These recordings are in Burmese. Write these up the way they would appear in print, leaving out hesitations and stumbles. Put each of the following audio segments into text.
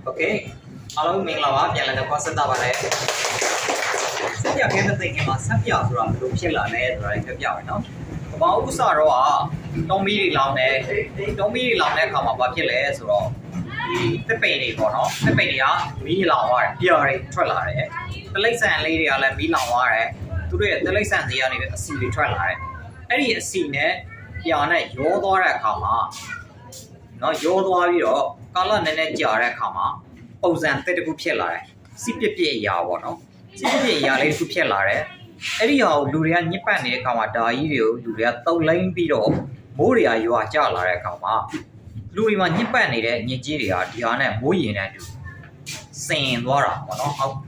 Okay. Hello, mình là bạn, nhận là có sẵn tạo này. Sắp giờ cái tình hình mà sắp giờ rồi đúng chưa là này rồi cái giờ nó. Bảo cũng sao rồi à? Đông mi đi làm này không mà bảo cái lẽ rồi. Thì cái bề này của nó, cái bề này á, mi làm rồi, giờ này thôi là đấy. Cái lấy sản lấy đi là mi làm rồi đấy. Tôi đây cái lấy sản gì này xì đi thôi là đấy. Cái gì xì này, giờ này vô đó là không à. Nó vô đó đi rồi, có là nên giờ là không à. Âu giang tới cũng phải lại, xí bẹp bẹp giàu vào nó, xí bẹp bẹp giàu lấy cũng phải lại đấy. Cái điều lười ăn nhấp ăn này không mà đại điều lười ăn tàu lên bị rồi, mỗi điều yêu à trả lại không mà, lười mà nhấp ăn này đấy, nhớ gì đấy, điều này mỗi gì này được, sen đó là mà nó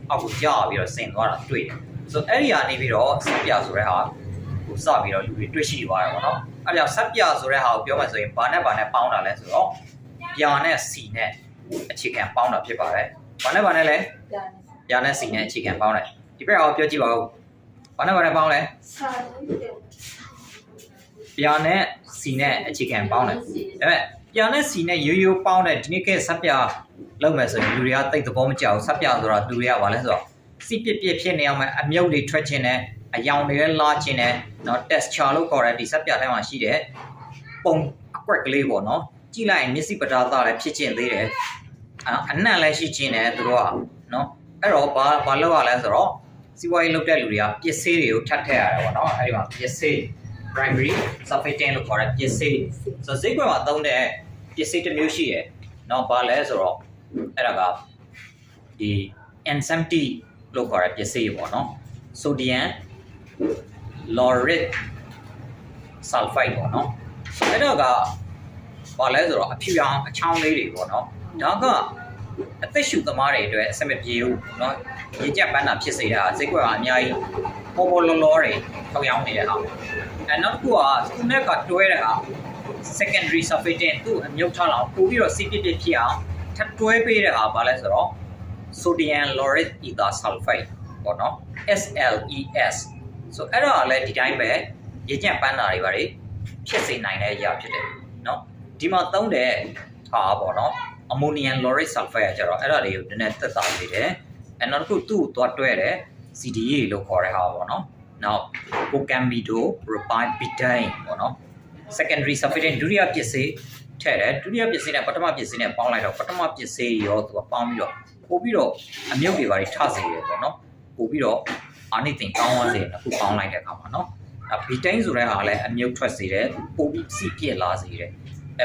học giá bị rồi sen đó là对的，所以cái điều này bị rồi sắp giờ rồi hả, cũng sao bị rồi lười đối xí vào mà nó, cái điều sắp giờ rồi hả, biểu mà rồi bạn này bao nào lên rồi, điều này xí này. Chỉ cần bao nàoဖြစ်ပါတယ်။ဘာနဲ့ဘာနဲ့လဲ။ညာနဲ့စီနဲ့အခြေခံပေါင်းတယ်။ဒီဘက်အောင်ပြောကြည့်ပါဦး။ဘာနဲ့ဘာနဲ့ပေါင်းလဲ။ညာနဲ့စီနဲ့အခြေခံပေါင်းတယ်။ဒါပေမဲ့ညာနဲ့စီနဲ့ရိုးရိုးပေါင်းတဲ့ဒီနေ့ကဆက်ပြလုပ်မယ်ဆိုရင်လူတွေကတိတ်သဘောမကျဘူး။ဆက်ပြဆိုတော့လူတွေကဘာလဲဆိုတော့စီပြစ်ဖြစ်နေအောင်အမြုပ်တွေထွက်ခြင်းနဲ့အယောင်တွေလာခြင်းနဲ့နော် texture လို့ခေါ်တဲ့ဒီဆက်ပြထဲမှာရှိတဲ့ပုံအကွက်ကလေးပေါ့နော်။ကြည့်လိုက်ရင်မျက်စိပတာသားလည်းဖြစ်ခြင်းသေးတယ်။အနံ့လည်းရှိခြင်းနဲ့သူတို့ကနော်အဲ့တော့ဘာလုပ်ရလဲဆိုတော့စီးပွားရေးလုပ်တဲ့လူတွေကပစ္စည်းတွေကိုထပ်ထည့်ရတယ်ပေါ့နော်အဲ့ဒီမှာပစ္စည်း primary surfactant လို့ခေါ်တဲ့ပစ္စည်းဆိုဈေးကွက်မှာသုံးတဲ့ပစ္စည်းတစ်မျိုးရှိတယ်နော်ဘာလဲဆိုတော့အဲ့ဒါကဒီ N70 လို့ခေါ်တဲ့ပစ္စည်းပေါ့နော် sodium lauryl sulfide ပေါ့နော်အဲ့တော့ကဘာလဲဆိုတော့အဖြူရောင်အချောင်းလေးတွေပေါ့နော်ဒါကအသက်ရှူသမားတွေအတွက်အဆင်မပြေဘူးเนาะရေကြက်ပန်းတာဖြစ်စေတာစိတ်ကွက်ကအများကြီးပေါ်လောလောတွေထောက်ရောင်းနေတဲ့ဟာအဲနောက်တစ်ခုကသူနဲ့ကတွဲတဲ့ဟာ secondary surfactant သူ့အမြုပ်ထားလောက်ပို့ပြီးတော့စီးပြစ်ဖြစ်အောင်ထပ်တွဲပေးတဲ့ဟာဘာလဲဆိုတော့ sodium lauryl ether sulfide ပေါ့နော် SLES ဆိုအဲ့ဒါလည်းဒီတိုင်းပဲရေကြက်ပန်းတာတွေပါတယ်ဖြစ်စေနိုင်တဲ့အရာဖြစ်တယ်เนาะဒီမှာသုံးတဲ့ဟာပေါ့နော်ammonium lauryl sulfide ကျတော့အဲ့ဒါလေးကိုနည်းနည်းသက်သာစေတယ်။နောက်တစ်ခုသူ့ကိုသွားတွဲတယ် CDA လို့ခေါ်တဲ့ဟာပေါ့နော်။နောက် Cocamido propylbutane ပေါ့နော်။ secondary surfactant ဒုတိယပစ္စည်းထည့်တယ်။ဒုတိယပစ္စည်းနဲ့ပထမပစ္စည်းနဲ့ပေါင်းလိုက်တော့ပထမပစ္စည်းရောသူကပေါင်းပြီးတော့ပို့ပြီးတော့အမြုပ်တွေပါထစေတယ်ပေါ့နော်။ပို့ပြီးတော့အာနိသင်ကောင်းသွားစေတယ်အခုပေါင်းလိုက်တဲ့အခါမှာနော်။ butane ဆိုတဲ့ဟာလည်းအမြုပ်ထွက်စေတယ်ပို့ပြီးစီပြက်လာစေတယ်။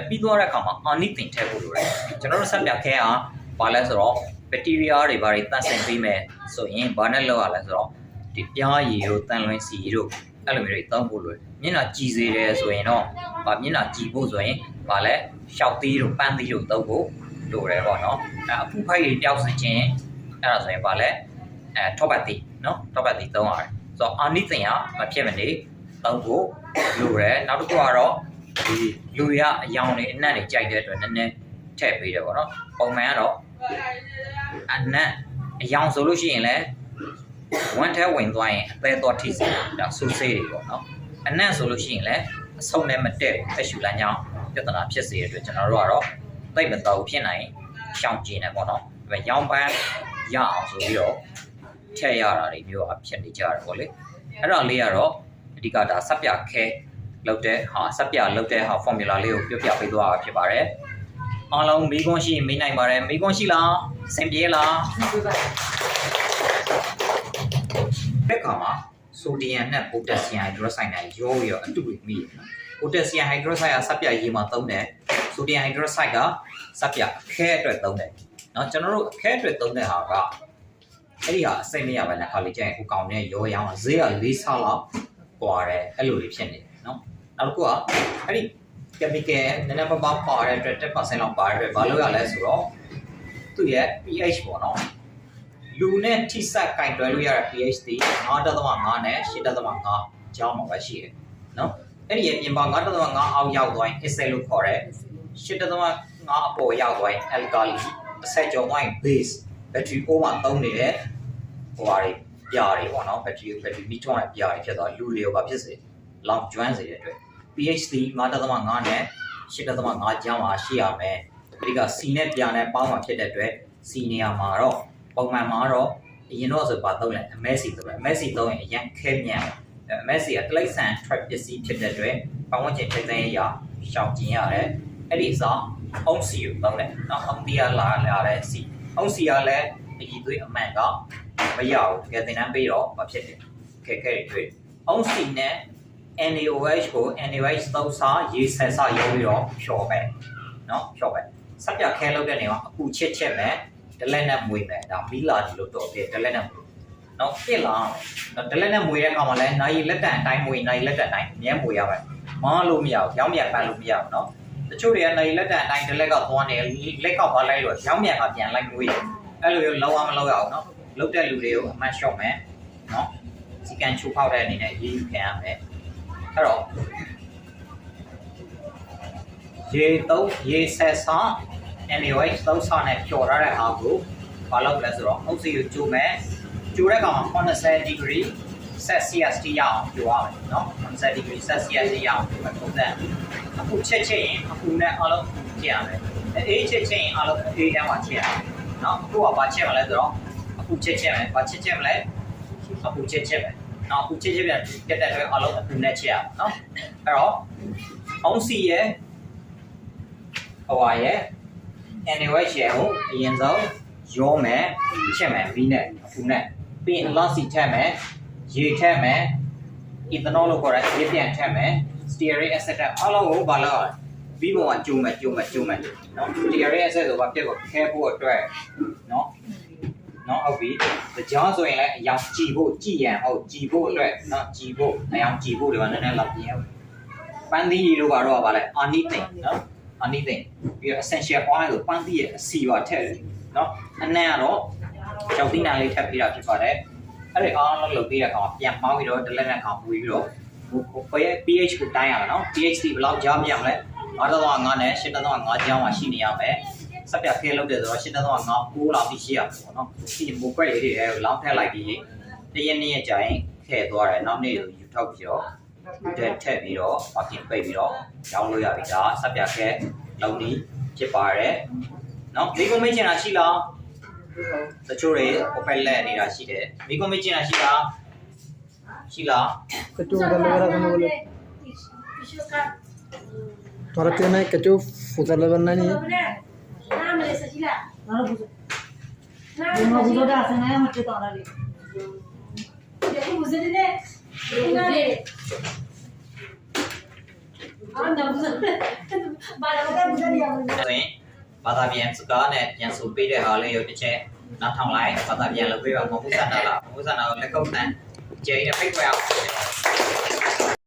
ပြီးသွားတဲ့အခါမှာအာနိသင်ထည့်ဖို့လိုတယ်ကျွန်တော်တို့ဆက်ပြခဲအောင်ဘာလဲဆိုတော့ဘက်တီးရီးယားတွေဘာတွေတန့်စင်ပေးမယ်ဆိုရင်ဘာနဲ့လောက်ရလဲဆိုတော့ဒီပြားရည်တို့တန်လွင်စီတို့အဲ့လိုမျိုးတွေတောင်းဖို့လိုတယ်မျက်နှာကြည်စေတယ်ဆိုရင်တော့မျက်နှာကြည်ဖို့ဆိုရင်ဘာလဲရှောက်သီးတို့ပန်းသီးတို့တောက်ဖို့လိုတယ်ပေါ့နော်အဖူဖိုက်တွေတောက်စင်ခြင်းအဲ့ဒါဆိုရင်ဘာလဲထောပတ်သီးနော်ထောပတ်သီးတောင်းရတယ်ဆိုတော့အာနိသင်ကမဖြစ်မနေတောင်းဖို့လိုတယ်နောက်တစ်ခုကတော့ဒီလူရအယောင်တွေအနံ့တွေကြိုက်တဲ့အတွက်နည်းနည်းထည့်ပေးတယ်ပေါ့နော်ပုံမှန်ကတော့အနံ့အယောင်ဆိုလို့ရှိရင်လည်းဝမ်းထဲဝင်သွားရင်အသေးသွားထိစေဒါဆူဆေးတွေပေါ့နော်အနံ့ဆိုလို့ရှိရင်လည်းအဆုံးနဲ့မတည့်သက်ရှူလမ်းကြောင်းပြဿနာဖြစ်စေတဲ့အတွက်ကျွန်တော်တို့ကတော့သိပ်မတော်ဘူးဖြစ်နိုင်ရှောင်ကျင်တယ်ပေါ့နော်ဒါပေမဲ့ရောင်းပန်းရအောင်ဆိုပြီးတော့ထည့်ရတာတွေမျိုးအဖြစ်နေကြတယ်ပေါ့လေအဲ့ဒါလေးကတော့အဓိကဒါစပ်ပြခဲလောက်တဲ့ဟာစပ်ပြလောက်တဲ့ဟာ formula လေးကိုပြောပြပေးသွားတာဖြစ်ပါတယ်အားလုံးမိကွန်းရှိမေးနိုင်ပါတယ်မိကွန်းရှိလားစင်ပြေလားဘက်ခါမှာဆိုဒီယမ်နဲ့ပိုတက်ဆီယမ်ဟိုက်ဒရိုဆိုက်နဲ့ရောအတူတူမိတယ်နော်ပိုတက်ဆီယမ်ဟိုက်ဒရိုဆိုက်ကစပ်ပြရေမှာသုံးတယ်ဆိုဒီယမ်ဟိုက်ဒရိုဆိုက်ကစပ်ပြခဲအတွက်သုံးတယ်နော်ကျွန်တော်တို့ခဲအတွက်သုံးတဲ့ဟာကအဲ့ဒီဟာအစိမ့်မရပဲနဲ့ခါလေးကျရင်ဟိုကောင်နဲ့ရောရောင်းဈေးက၄ဆလောက်ကွာတယ်အဲ့လိုတွေဖြစ်နေတယ်နော်နောက်တစ်ခုကအဲ့ဒီ chemical နည်းနည်းပါးပါးပါတဲ့အတွက် 10% လောက်ပါတဲ့အတွက်ဘာလို့ရလဲဆိုတော့သူ့ရဲ့ pH ပေါ့နော်လူနဲ့ထိစပ်ကင်တွယ်လို့ရတဲ့ pH ဒီ 9.5 နဲ့ 8.5 ကျောင်းမှာပဲရှိတယ်နော်အဲ့ဒီရဲ့ပြင်ပ 9.5 အောက်ရောက်သွားရင် acid လို့ခေါ်တဲ့ 8.5 အပေါ်ရောက်သွားရင် alkali အဆက်ကျော်သွားရင် base battery အိုးမှာသုံးနေတဲ့ဟိုဟာတွေပြားတွေပေါ့နော် battery မီးထွန်းတဲ့ပြားတွေဖြစ်သွားလူတွေရောပါဖြစ်စေလောင်ကျွမ်းစေတဲ့အတွက်pH ဒီ 9.5 နဲ့ 8.5 ကျောင်းမှာရှိရမယ် ဒီကစီနဲ့ပြာနဲ့ပေါင်းမှာဖြစ်တဲ့အတွက်စီနေရာမှာတော့ပုံမှန်မှာတော့အရင်တော့ဆိုပါတော့လဲအမဲစီဆိုပဲအမဲစီသုံးရင်အရင်ခဲမြန်အမဲစီကတလိမ့်ဆန် trap ပစ္စည်းဖြစ်တဲ့အတွက်ပတ်ဝန်းကျင်ထိပ်သိမ်းရာရှောင်ကျင်ရတယ်အဲ့ဒီဆောင်အုံးစီကိုသုံးတယ်နော်အုံးတီးလာတဲ့စီအုံးစီကလည်းအကြီးသွေးအမှန်ကမရဘူးတကယ်သင်တန်းပေးတော့မဖြစ်တယ်ခက်ခဲတွေတွေ့အုံးစီနဲ့ NaOH ကို NaOH သုံးစားရေဆက်စားရုံပြီးတော့ဖြော်ပဲနော်ဖြော်ပဲစက်ပြခဲလုပ်တဲ့နေမှာအခုချက်မယ်ဒလက်နဲ့မွေမယ်ဒါမီလာဒီလို့တော့ပြဒလက်နဲ့နော်ပြစ်လာနော်ဒလက်နဲ့မွေတဲ့အခါမှာလဲနိုင်လက်တန်အတိုင်းမွေနိုင်လက်တန်အတိုင်းမြဲမွေရမယ်မအားလို့မရဘူးရောင်းမြန်ပန်းလို့မရဘူးနော်တချို့တွေကနိုင်လက်တန်အတိုင်းဒလက်ကသွားနေလက်ကပါလိုက်လို့ရောင်းမြန်ကပြန်လိုက်မွေးတယ်အဲ့လိုရောလုံးဝမလုပ်ရအောင်နော်လုပ်တဲ့လူတွေကိုအမှတ်လျှော့မယ်နော်စီကန်ချိုးဖောက်တဲ့အနေနဲ့ရေးယူခံရမယ်အဲ့တော့ရေဆက်ဆောင် NaOH သုံးစားနဲ့ဖြော်ရတဲ့အားကိုဘာလုပ်လဲဆိုတော့အုပ်စီကိုကျိုးမယ်ကျိုးတဲ့ကောင်80 degree Celsius တိရအောင်ကျိုးရမယ်နော်80 degree Celsius တိရအောင်ကျိုးမယ်ပုံစံအခုချက်ရင်အခုနဲ့အားလုံးချက်ရမယ်အေးချက်ရင်အားလုံးအေးတန်းမှာချက်ရမယ်နော်အခုကဘာချက်မလဲဆိုတော့အခုချက်မယ်ဘာချက်မလဲအခုချက်မယ်နော်အခုချက်ပြန်တက်တဲ့အတွက်အားလုံးအခုနဲ့ချက်ရမယ်နော်အဲ့တော့အုံးစီရဲ့ဟိုရဲ့ NaOH ရဲ့ကိုအရင်ဆုံးရောမယ်ချက်မယ်ပြီးနဲ့အခုနဲ့ပြီးရင်လောက်စီထည့်မယ်ရေထည့်မယ် ethanol လို့ခေါ်တဲ့ရေပြန်ထည့်မယ် stearic acid အားလုံးကိုဘာလို့ပြီးပေါ်မှာကျုံမယ်နော် stearic acid ဆိုဘာဖြစ်ကိုခဲဖို့အတွက်နော်ဟုတ်ပြီကြောင်းဆိုရင်လည်းအယောင်ကြည်ဖို့ကြည်ရန်ဟုတ်ကြည်ဖို့အတွက်နော်ကြည်ဖို့အယောင်ကြည်ဖို့တွေကနည်းနည်းလောက်ပြင်အောင်ပန်းသီးတို့ကတော့ဗာလဲ anything နော် anything ပြီးတော့ essential oil ကိုပန်းသီးရဲ့အစီပါထည့်တယ်နော်အနံ့ကတော့ကြောက်သီးနံလေးထပ်ပြီးတာဖြစ်ပါတယ်အဲ့ဒီအားလုံးလုပ်ပြီးတဲ့အခါမှာပြန်ပေါင်းပြီးတော့ဒလက်နဲ့ကောင်ပူပြီးတော့ pH ကိုတိုင်းရမယ်နော် pH ဘယ်လောက်ကြားပြရမလဲ 9.5 နဲ့ 8.5 ကြားမှာရှိနေရမယ်စက်ပြခဲလုပ်တယ်ဆိုတော့ 8.5 9လောက်ပြီးရှိရမှာပေါ့နော်ဒီမိုကွက်လေးတွေလောင်းထည့်လိုက်ပြီးတရက်နေ့ကြာရင်ခဲသွားတယ်နောက်နေ့ကိုယူထောက်ပြီးတော့ထည့်ပြီးတော့အပြင်ပိတ်ပြီးတော့ရောင်းလို့ရပြီဒါစက်ပြခဲလုံးဒီဖြစ်ပါတယ်နော်မိကုံမေးချင်တာရှိလားတချို့တွေ open လက်နေတာရှိတယ်မိကုံမေးချင်တာရှိလားकचो उधर लगा रहा था बोले तुम्हारा कहना है कचो उधर लगाना नहीं हैဘာသာပြန်စကားနဲ့ပြန်ဆိုပေးတဲ့ဟာလေးရုပ်တစ်ချက်နောက်ထောင်လိုက်ဘာသာပြန်လုပ်ပေးပါမဟုတ်ဆန္ဒလားမဟုတ်ဆန္ဒကိုလက်ကုပ်တန်းကျေးနဲ့ဖိတ်ခွဲအောင်